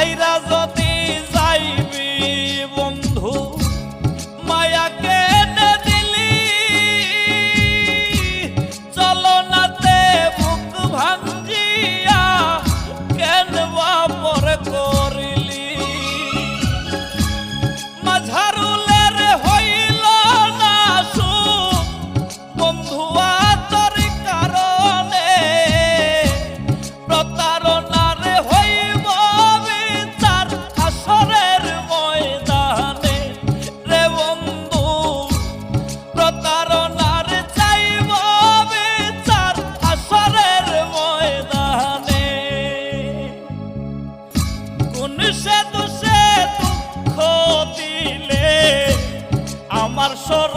ছাইরা যদি যাইবি বন্ধু মায়া কেনে দিলি চলো নাতে বুক ভাঞ্জিয়া কেন বাপর করিলি মাঝারুলের হইল না সুখ বন্ধু তোর কারণে প্রতারণার হইব বিচার আসরের ময়দানে রে বন্ধু প্রতারণার চাইব বিচার আসরের ময়দানে কোন সে দোষে দুঃখ দিলে আমার সর